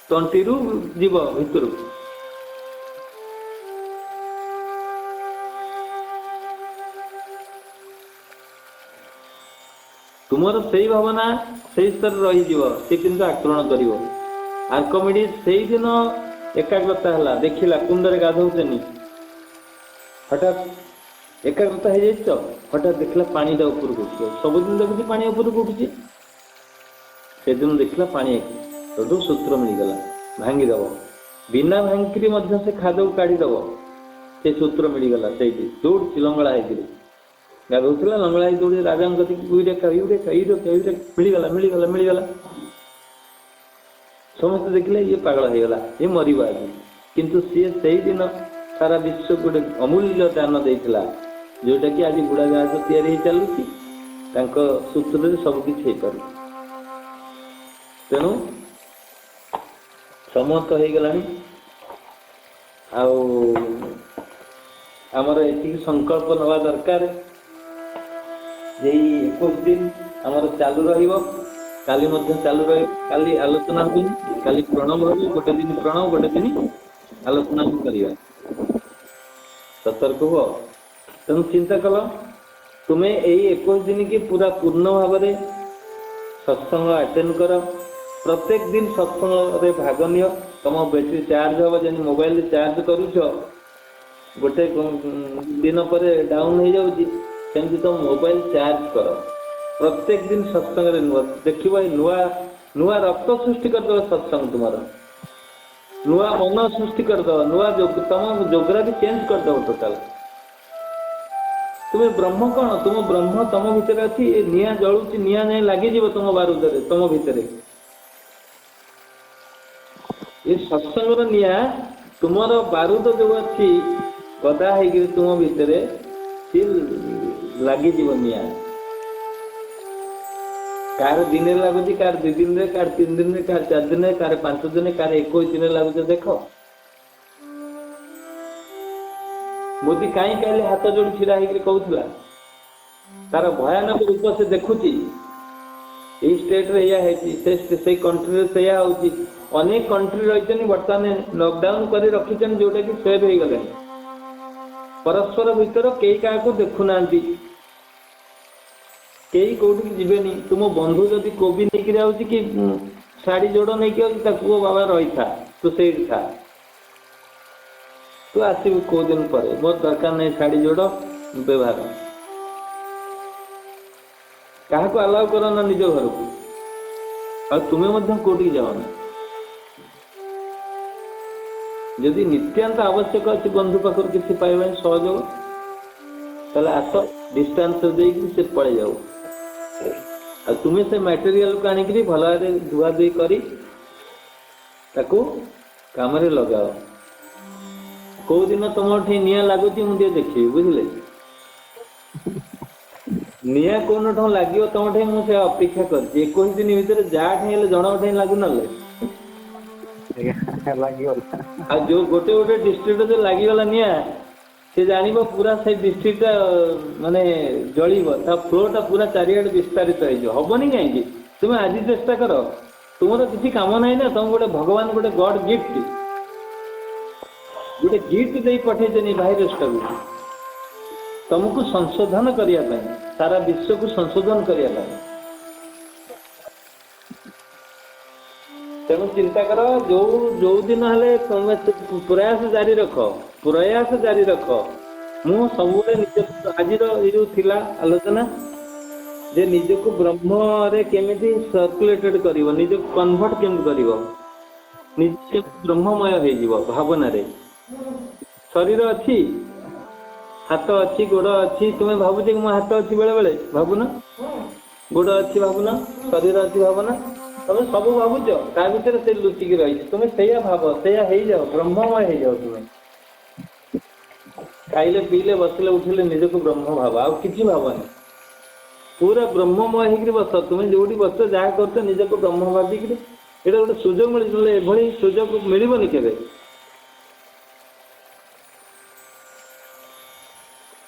तंटी रु जीव भितर तुमर सही भावना सही स्तर रही जीव से किंतु आक्रमण करिवो। आर्किमिडीज सेही दिन एकाग्रता हला देखिला कुंडरे गाधौचनी हठात एकाग्रता हो जाए हठात देखला पानी ऊपर उठे सबुदिन देखुची पानी ऊपर उठुची से दिन देखला पानी तो सूत्र मिलगला भांगीदेव बिना भांगिकी से खाद को काढ़ीदेव से सूत्र मिलगला से दौड़ी लंगड़ा है गाधौला लंगड़ा दौड़ी राजा मिलगला समस्त देखले ये पागल हो गला ये मरवा आज किंतु सी से दिन सारा विश्व गोटे अमूल्य दान देता जोटा कि आज बुढ़ा जहाज या चलुची सूत्र सबकि पार तेणु समस्त हो गला आमर ये संकल्प नवा दरकार जे 21 दिन आमर चालू रहिबो काली चालू रही काली आलोचना होनी काली प्रणव हो गोटे दिन प्रणव गोटे दिन आलोचना करवा सतर्क हुआ। तेणु चिंता कल तुम्हें यही 21 दिन की पूरा पूर्ण भाव में सत्संग अटेंड कर प्रत्येक दिन सत्संग रे भाग नियो तुम बैटरी चार्ज हम जमी मोबाइल चार्ज करुच गोटे दिन पर डाउन हो जाऊँगी सेमती तुम मोबाइल चार्ज कर प्रत्येक दिन सत्संग नुआ देख नुआ नुआ रक्त सृष्टि करदे सत्संग तुम नुआ मन सृष्टि करदे नुआ तुम जोग्राफी चेंज करदे टोटाल तुम्हें ब्रह्म कौन तुम ब्रह्म तुम भितर अच्छी निआ जलुची निआ नहीं लगिज तुम बारूद तुम भितर ये सत्संग निआ तुमर बारूद जो अच्छी गदा है तुम भितर सी लगिज निआ कार दिन लगुच कार 2 दिन कार 3 दिन कार 4 दिन कार 5 दिन कार 21 दिन लगुच देख मोदी कहीं कहले हाथ जोड़ी छिड़ा कहूला तार भयानक रूप से देखुची स्टेट रे या से कंट्री से या होची अनेक कंट्री रही बर्तमान लॉकडाउन कर रखी जोटा कि सेव हो गले परस्पर भीतर कई क्या देखुना कई कौटी जीवेनी तुम बंधु जदि कोबी नहीं जाऊँ कि शाढ़ी जोड़ नहीं पुओ बाबा रही था तू से था तू आसबू कौ दिन पर बहुत दरकार नहीं शाढ़ी जोड़ व्यवहार क्या अलाउ कर ना निज घर को आ तुम्हें कौटी जाओना जदि नित्यांत आवश्यक अच्छी बंधु पाखर किसी पाइबा सहयोग ताले आस डिस्टेंस देकी से पड़े जाओ आ तुम्हें से मटेरियल को आनिक भल धुआ धुई करी ताकू काम रे लगाओ कौ दिन तुम निआ लगुच मुझे देखी बुझे निआ कौन ठाऊ लगे तुम ठाई मुझे अपेक्षा कर 21 दिन भितर जहाँ ठाई जन ठाई लागू ना आ जो गोटे गोटे डिस्ट्रिक्ट जो लगिगला निआ से जान पूरा से डिस्ट्रिक्ट माने जलिब फ्लोटा पूरा चारिआडे विस्तारित होबनी कहीं तुम आज चेष्टा कर तुम किसी काम ना ना तुम गोटे भगवान गोटे गॉड गिफ्ट गोटे गिफ्ट दे पठे भाईरस टाक तुमको संशोधन करने सारा विश्व को संशोधन करने तेणु चिंता कर जो जो दिन हेले तुम प्रयास जारी रख मु सब निज आज जो थिला आलोचना जे निज को ब्रह्म रे केमिति सर्कुलेटेड करिवो निज को कन्वर्ट केम करिवो निज ब्रह्ममय हो जीवो भावना रे शरीर अच्छी हाथ अच्छी गोड़ अच्छी तुम्हें भावुच कि मो हाथ अच्छी बेले बेले भावुन गोड़ अच्छी भावुन शरीर अच्छी भावना तुम सब भावुच ता भीतर से लुचिकी रही तुम्हें सैया भाव सैया हो जाओ ब्रह्ममय हो जाओ तुम्हें खाइले पीले बसिले उठिले निज को ब्रह्म भाव आ किसी भावनी पूरा ब्रह्ममय होकर बस तुम्हें जो बस जहाँ कर निज को ब्रह्म भाविक ये गोटे सुजोग मिले सुजोग मिलबनी के